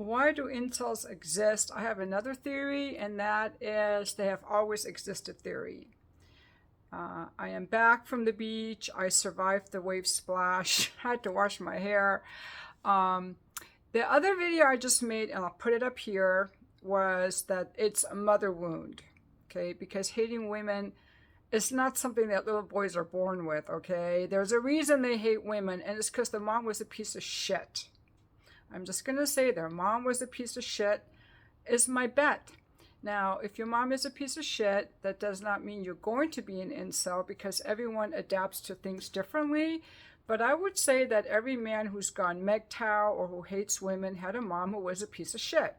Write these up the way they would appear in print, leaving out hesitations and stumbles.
Why do incels exist? I have another theory, and that is they have always existed theory. I am back from the beach. I survived the wave splash. I had to wash my hair. Um, the other video I just made, and I'll put it up here, was that it's a mother wound. Okay, because hating women is not something that little boys are born with. Okay, there's a reason they hate women, and it's because the mom was a piece of shit. I'm just gonna say their mom was a piece of shit, is my bet. Now, if your mom is a piece of shit, that does not mean you're going to be an incel, because everyone adapts to things differently. But I would say that every man who's gone MGTOW or who hates women had a mom who was a piece of shit.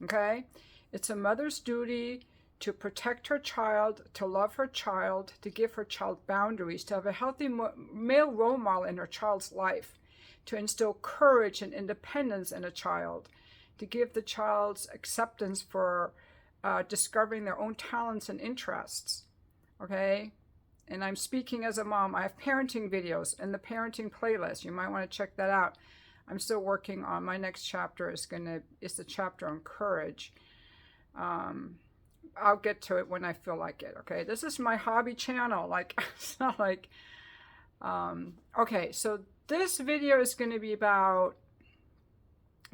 Okay? It's a mother's duty to protect her child, to love her child, to give her child boundaries, to have a healthy male role model in her child's life, to instill courage and independence in a child, to give the child's acceptance for discovering their own talents and interests. Okay? And I'm speaking as a mom. I have parenting videos in the parenting playlist. You might want to check that out. I'm still working on my next chapter. Is the chapter on courage. I'll get to it when I feel like it. Okay, this is my hobby channel. Like, it's not like. Okay, so this video is going to be about.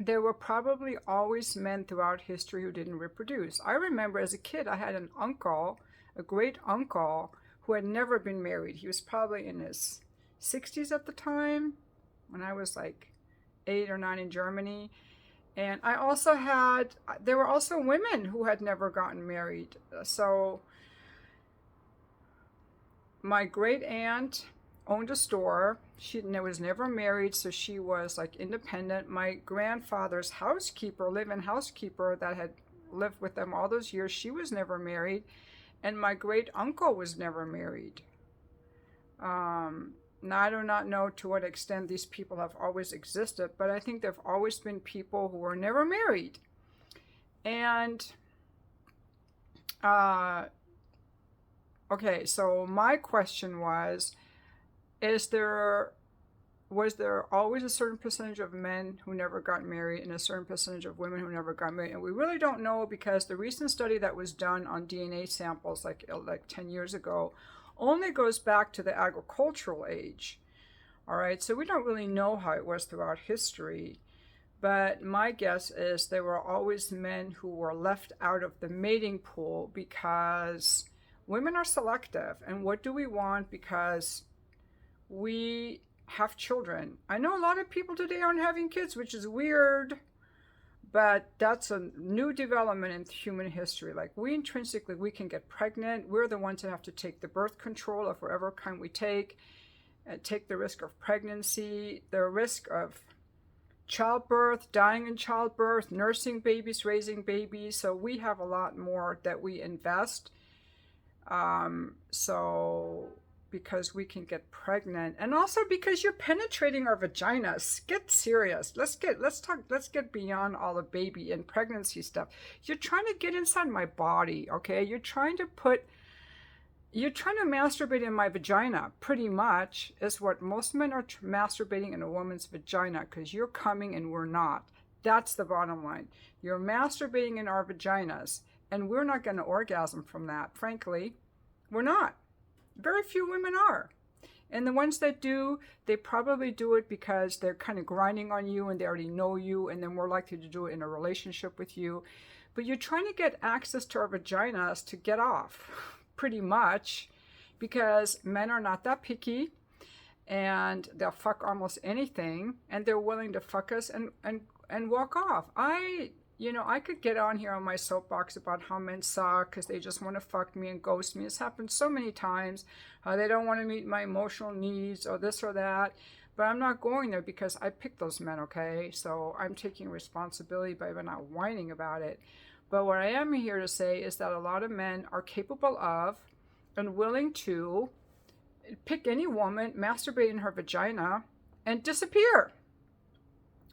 There were probably always men throughout history who didn't reproduce. I remember as a kid, I had an uncle, a great uncle, who had never been married. He was probably in his 60s at the time, when I was like 8 or 9 in Germany. And there were also women who had never gotten married. So my great aunt owned a store. She was never married, so she was like independent. My grandfather's housekeeper, live-in housekeeper that had lived with them all those years, she was never married. And my great uncle was never married. Now, I do not know to what extent these people have always existed, but I think there have always been people who were never married. And, okay, so my question was there always a certain percentage of men who never got married and a certain percentage of women who never got married? And we really don't know, because the recent study that was done on DNA samples like 10 years ago only goes back to the agricultural age. All right, so we don't really know how it was throughout history. But my guess is there were always men who were left out of the mating pool because women are selective. And what do we want? Because we have children. I know a lot of people today aren't having kids, which is weird, but that's a new development in human history. Like, we intrinsically, we can get pregnant. We're the ones that have to take the birth control of whatever kind we take the risk of pregnancy, the risk of childbirth, dying in childbirth, nursing babies, raising babies. So we have a lot more that we invest. Because we can get pregnant, and also because you're penetrating our vaginas. Get serious. Let's get beyond all the baby and pregnancy stuff. You're trying to get inside my body, okay? You're trying to masturbate in my vagina, pretty much, is what most men are masturbating in a woman's vagina, because you're coming and we're not. That's the bottom line. You're masturbating in our vaginas, and we're not going to orgasm from that. Frankly, we're not. Very few women are. And the ones that do, they probably do it because they're kind of grinding on you and they already know you, and they're more likely to do it in a relationship with you. But you're trying to get access to our vaginas to get off, pretty much, because men are not that picky, and they'll fuck almost anything, and they're willing to fuck us and walk off. I could get on here on my soapbox about how men suck because they just want to fuck me and ghost me. It's happened so many times. They don't want to meet my emotional needs or this or that. But I'm not going there because I picked those men, okay? So I'm taking responsibility by not whining about it. But what I am here to say is that a lot of men are capable of and willing to pick any woman, masturbate in her vagina, and disappear.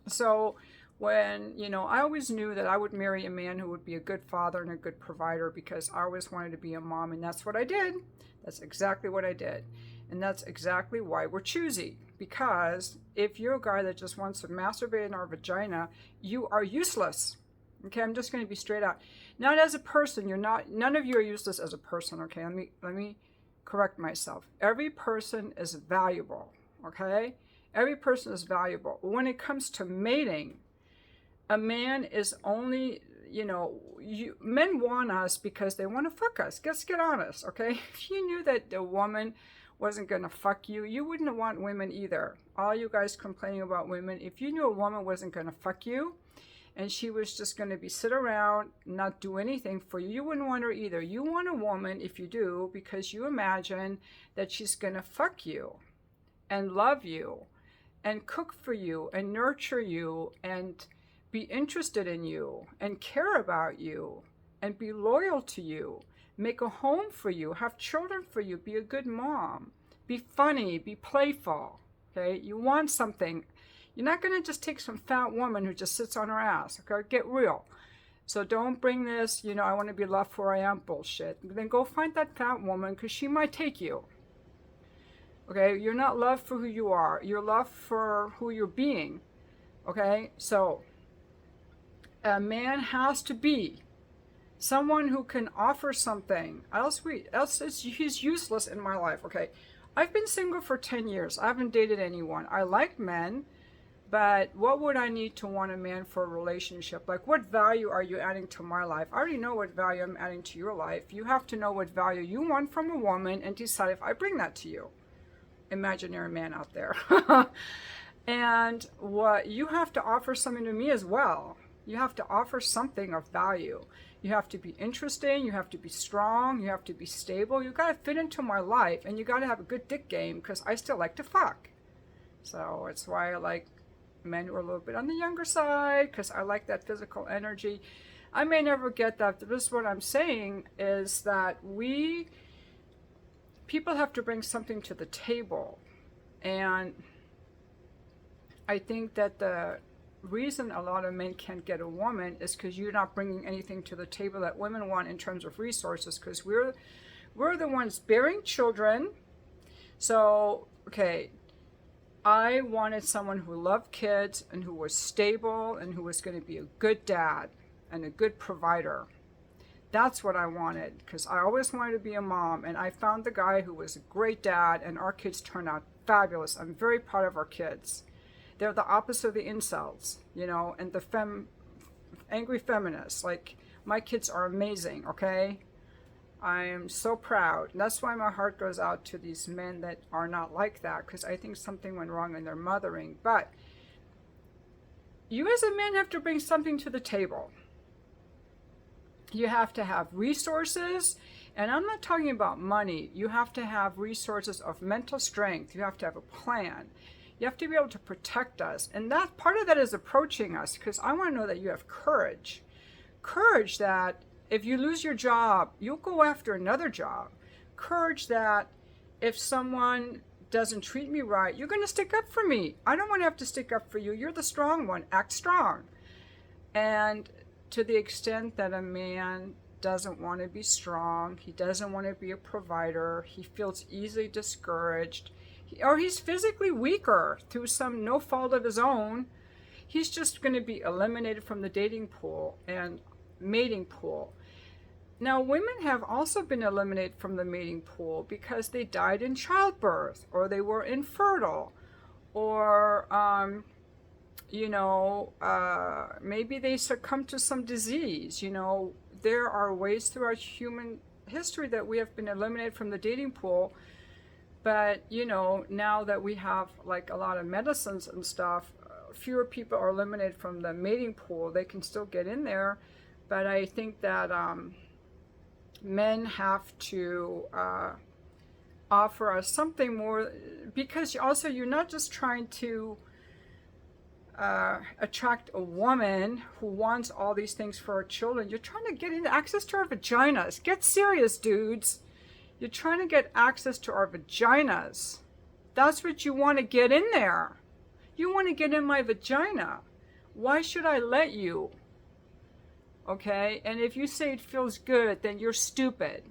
So when, I always knew that I would marry a man who would be a good father and a good provider, because I always wanted to be a mom, and that's what I did. That's exactly what I did. And that's exactly why we're choosy. Because if you're a guy that just wants to masturbate in our vagina, you are useless. Okay, I'm just going to be straight out. Not as a person, you're not, none of you are useless as a person, okay? Let me correct myself. Every person is valuable, okay? Every person is valuable. When it comes to mating, a man is only, men want us because they want to fuck us. Let's get honest, okay? If you knew that the woman wasn't going to fuck you, you wouldn't want women either. All you guys complaining about women, if you knew a woman wasn't going to fuck you and she was just going to sit around, not do anything for you, you wouldn't want her either. You want a woman, if you do, because you imagine that she's going to fuck you and love you and cook for you and nurture you and be interested in you and care about you and be loyal to you, make a home for you, have children for you, be a good mom, be funny, be playful, okay? You want something. You're not going to just take some fat woman who just sits on her ass, okay? Get real. So don't bring this, I want to be loved for I am bullshit. Then go find that fat woman because she might take you. Okay? You're not loved for who you are. You're loved for who you're being. Okay? So a man has to be someone who can offer something. Else he's useless in my life. Okay, I've been single for 10 years. I haven't dated anyone. I like men, but what would I need to want a man for a relationship? Like, what value are you adding to my life? I already know what value I'm adding to your life. You have to know what value you want from a woman and decide if I bring that to you. Imaginary man out there. And what you have to offer something to me as well. You have to offer something of value. You have to be interesting. You have to be strong. You have to be stable. You got to fit into my life, and you got to have a good dick game because I still like to fuck. So it's why I like men who are a little bit on the younger side because I like that physical energy. I may never get that. This is what I'm saying is that people have to bring something to the table, and I think that the reason a lot of men can't get a woman is because you're not bringing anything to the table that women want in terms of resources, because we're the ones bearing children. So, okay, I wanted someone who loved kids and who was stable and who was going to be a good dad and a good provider. That's what I wanted, because I always wanted to be a mom, and I found the guy who was a great dad, and our kids turned out fabulous. I'm very proud of our kids. They're the opposite of the incels, and the angry feminists. Like, my kids are amazing, okay? I am so proud. And that's why my heart goes out to these men that are not like that, because I think something went wrong in their mothering. But you as a man have to bring something to the table. You have to have resources, and I'm not talking about money. You have to have resources of mental strength. You have to have a plan. You have to be able to protect us. And that part of that is approaching us, because I want to know that you have courage. Courage that if you lose your job, you'll go after another job. Courage that if someone doesn't treat me right, you're going to stick up for me. I don't want to have to stick up for you. You're the strong one. Act strong. And to the extent that a man doesn't want to be strong, he doesn't want to be a provider, he feels easily discouraged, or he's physically weaker through some no fault of his own, he's just going to be eliminated from the dating pool and mating pool. Now, women have also been eliminated from the mating pool because they died in childbirth, or they were infertile, or maybe they succumbed to some disease. There are ways throughout human history that we have been eliminated from the dating pool. But, now that we have like a lot of medicines and stuff, fewer people are eliminated from the mating pool. They can still get in there. But I think that men have to offer us something more, because also you're not just trying to attract a woman who wants all these things for her children. You're trying to get into access to our vaginas. Get serious, dudes. You're trying to get access to our vaginas. That's what you want to get in there. You want to get in my vagina. Why should I let you? Okay? And if you say it feels good, then you're stupid.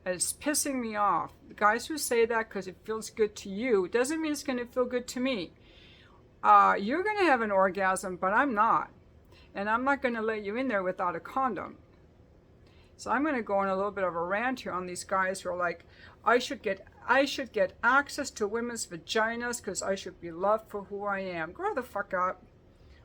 It's pissing me off. The guys who say that because it feels good to you doesn't mean it's going to feel good to me. You're going to have an orgasm, but I'm not. And I'm not going to let you in there without a condom. So I'm going to go on a little bit of a rant here on these guys who are like, I should get access to women's vaginas because I should be loved for who I am. Grow the fuck up.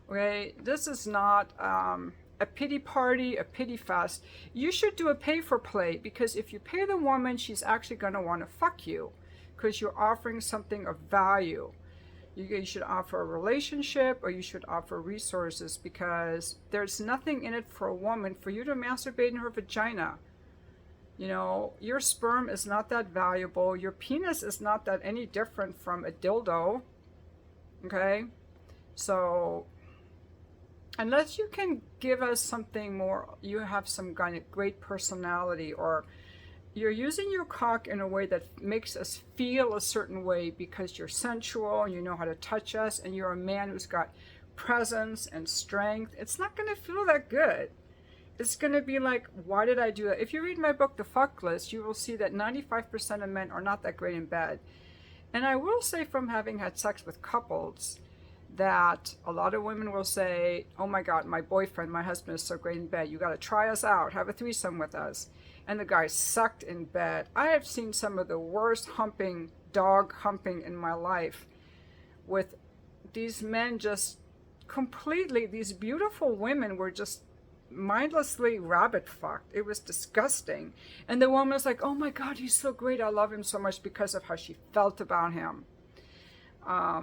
Okay? This is not a pity party, a pity fest. You should do a pay for play, because if you pay the woman, she's actually going to want to fuck you because you're offering something of value. You should offer a relationship, or you should offer resources, because there's nothing in it for a woman for you to masturbate in her vagina. You know, your sperm is not that valuable. Your penis is not that any different from a dildo. Okay? So, unless you can give us something more, you have some kind of great personality, or you're using your cock in a way that makes us feel a certain way because you're sensual and you know how to touch us and you're a man who's got presence and strength, it's not going to feel that good. It's going to be like, why did I do that? If you read my book, The Fuck List, you will see that 95% of men are not that great in bed. And I will say, from having had sex with couples, that a lot of women will say, oh my God, my boyfriend, my husband is so great in bed. You got to try us out. Have a threesome with us. And the guy sucked in bed. I have seen some of the worst dog humping in my life, with these men just completely, these beautiful women were just mindlessly rabbit fucked. It was disgusting. And the woman was like, oh my God, he's so great. I love him so much, because of how she felt about him. I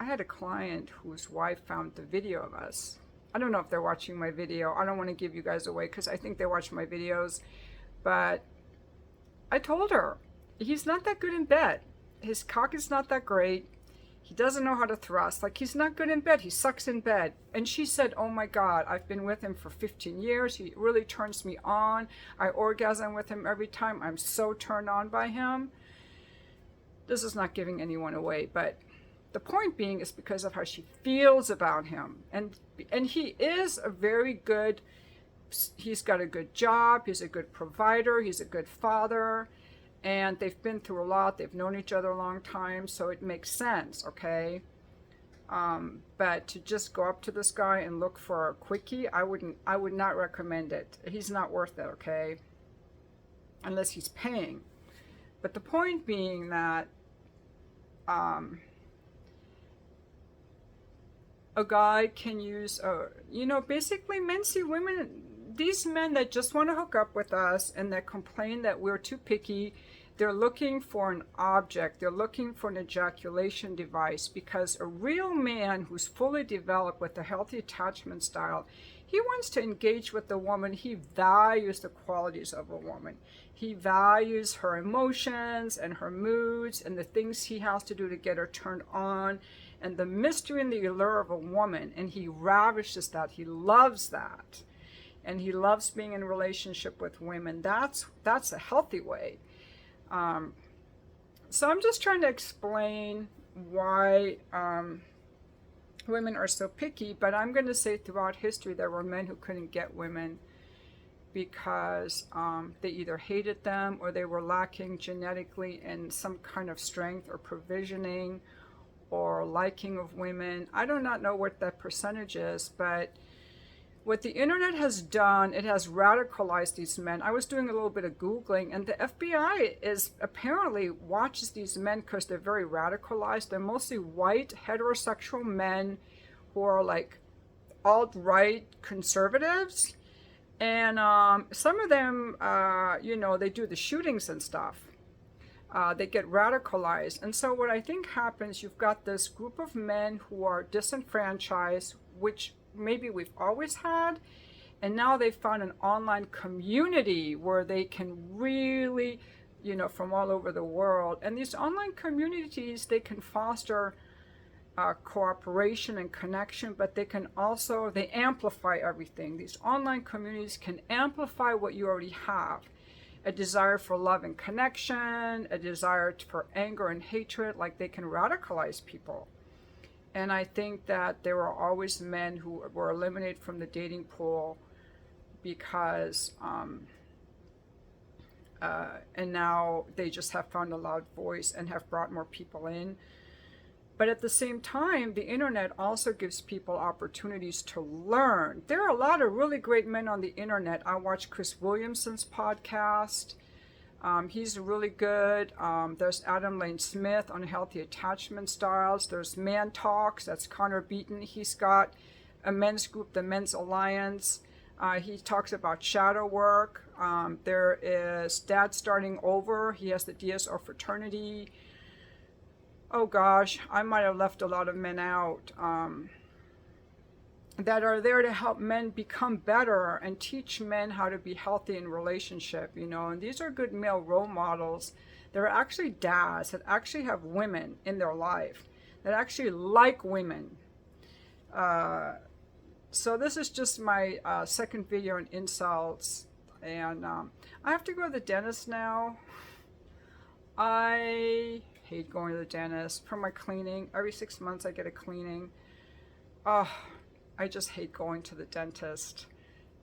had a client whose wife found the video of us. I don't know if they're watching my video. I don't want to give you guys away because I think they watch my videos. But I told her, he's not that good in bed. His cock is not that great. He doesn't know how to thrust. Like, he's not good in bed. He sucks in bed. And she said, oh my God, I've been with him for 15 years. He really turns me on. I orgasm with him every time. I'm so turned on by him. This is not giving anyone away, but the point being is because of how she feels about him. And he is a very good, he's got a good job, he's a good provider, he's a good father, and they've been through a lot, they've known each other a long time, so it makes sense, okay? But to just go up to this guy and look for a quickie, I would not recommend it. He's not worth it, okay? Unless he's paying. But the point being that a guy can use, basically men see women, these men that just want to hook up with us and that complain that we're too picky, they're looking for an object, they're looking for an ejaculation device, because a real man who's fully developed with a healthy attachment style, he wants to engage with the woman. He values the qualities of a woman. He values her emotions and her moods and the things he has to do to get her turned on, and the mystery and the allure of a woman, and he ravishes that. He loves that. And he loves being in a relationship with women. That's a healthy way. So I'm just trying to explain why women are so picky, but I'm going to say throughout history there were men who couldn't get women because they either hated them or they were lacking genetically in some kind of strength or provisioning or liking of women. I do not know what that percentage is, but what the internet has done, it has radicalized these men. I was doing a little bit of Googling, and the FBI is apparently watches these men because they're very radicalized. They're mostly white, heterosexual men who are like alt-right conservatives. And some of them, they do the shootings and stuff. They get radicalized. And so what I think happens, you've got this group of men who are disenfranchised, which maybe we've always had, and now they've found an online community where they can really, from all over the world. And these online communities, they can foster cooperation and connection, but they amplify everything. These online communities can amplify what you already have. A desire for love and connection, a desire for anger and hatred, like they can radicalize people. And I think that there were always men who were eliminated from the dating pool because And now they just have found a loud voice and have brought more people in. But at the same time, the internet also gives people opportunities to learn. There are a lot of really great men on the internet. I watch Chris Williamson's podcast. He's really good. There's Adam Lane Smith on healthy attachment styles. There's Man Talks. That's Connor Beaton. He's got a men's group, the Men's Alliance. He talks about shadow work. There is Dad Starting Over. He has the DSO fraternity. Oh gosh, I might have left a lot of men out that are there to help men become better and teach men how to be healthy in relationship, you know. And these are good male role models. They're actually dads that actually have women in their life, that actually like women. So this is just my second video on insults. And I have to go to the dentist now. I hate going to the dentist for my cleaning. Every 6 months I get a cleaning. Oh, I just hate going to the dentist.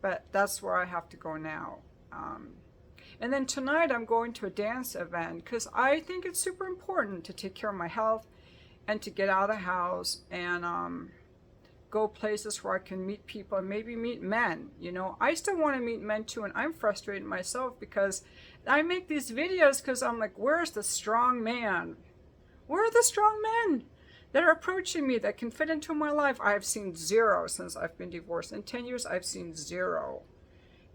But that's where I have to go now. And then tonight I'm going to a dance event because I think it's super important to take care of my health and to get out of the house and go places where I can meet people and maybe meet men. You know, I still want to meet men too, and I'm frustrated myself because I make these videos because I'm like, where's the strong man? Where are the strong men that are approaching me that can fit into my life? I have seen zero since I've been divorced. In 10 years, I've seen zero.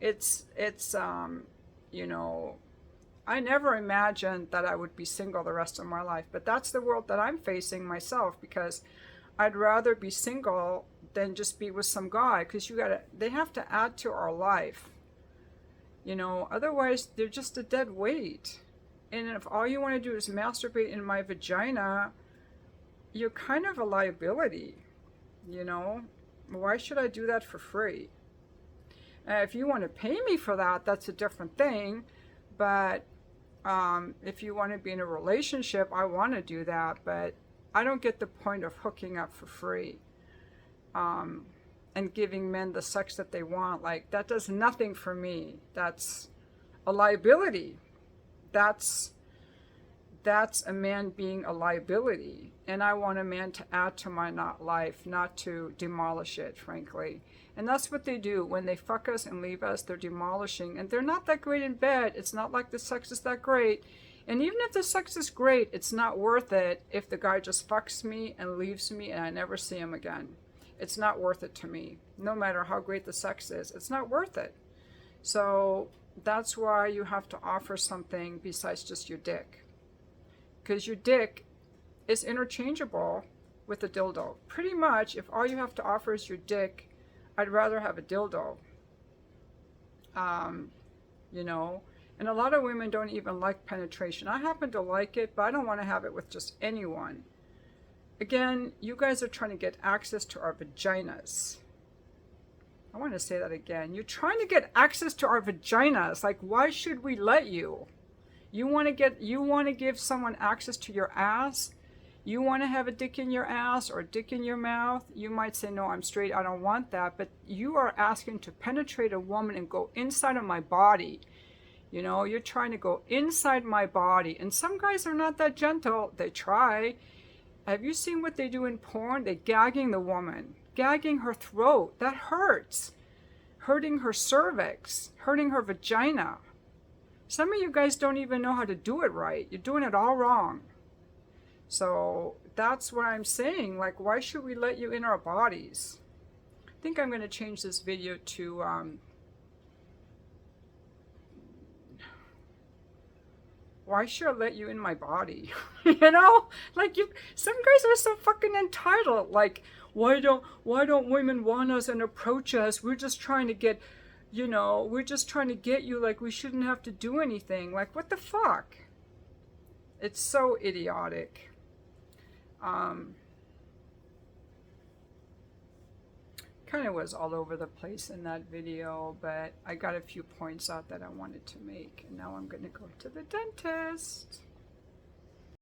It's you know, I never imagined that I would be single the rest of my life, but that's the world that I'm facing myself, because I'd rather be single than just be with some guy, because they have to add to our life. You know, otherwise they're just a dead weight. And if all you want to do is masturbate in my vagina, you're kind of a liability, you know? Why should I do that for free? If you want to pay me for that, that's a different thing. But if you want to be in a relationship, I want to do that. But I don't get the point of hooking up for free and giving men the sex that they want. Like, that does nothing for me. That's a liability. That's a man being a liability. And I want a man to add to my life, not to demolish it, frankly. And that's what they do. When they fuck us and leave us, they're demolishing. And they're not that great in bed. It's not like the sex is that great. And even if the sex is great, it's not worth it if the guy just fucks me and leaves me and I never see him again. It's not worth it to me. No matter how great the sex is, it's not worth it. So that's why you have to offer something besides just your dick. Because your dick is interchangeable with a dildo. Pretty much, if all you have to offer is your dick, I'd rather have a dildo. You know, and a lot of women don't even like penetration. I happen to like it, but I don't want to have it with just anyone. Again, you guys are trying to get access to our vaginas. I want to say that again. You're trying to get access to our vaginas. Like, why should we let you? You want to give someone access to your ass? You want to have a dick in your ass or a dick in your mouth? You might say, no, I'm straight, I don't want that. But you are asking to penetrate a woman and go inside of my body. You know, you're trying to go inside my body. And some guys are not that gentle. They try. Have you seen what they do in porn? They're gagging the woman, gagging her throat. That hurts. Hurting her cervix, hurting her vagina. Some of you guys don't even know how to do it right. You're doing it all wrong. So that's what I'm saying. Like, why should we let you in our bodies? I think I'm going to change this video to why should I let you in my body? You know, like, some guys are so fucking entitled. Like, why don't women want us and approach us? We're just trying to get, you know, we're just trying to get you. Like, we shouldn't have to do anything. Like, what the fuck? It's so idiotic. Kind of was all over the place in that video, but I got a few points out that I wanted to make, and now I'm going to go to the dentist.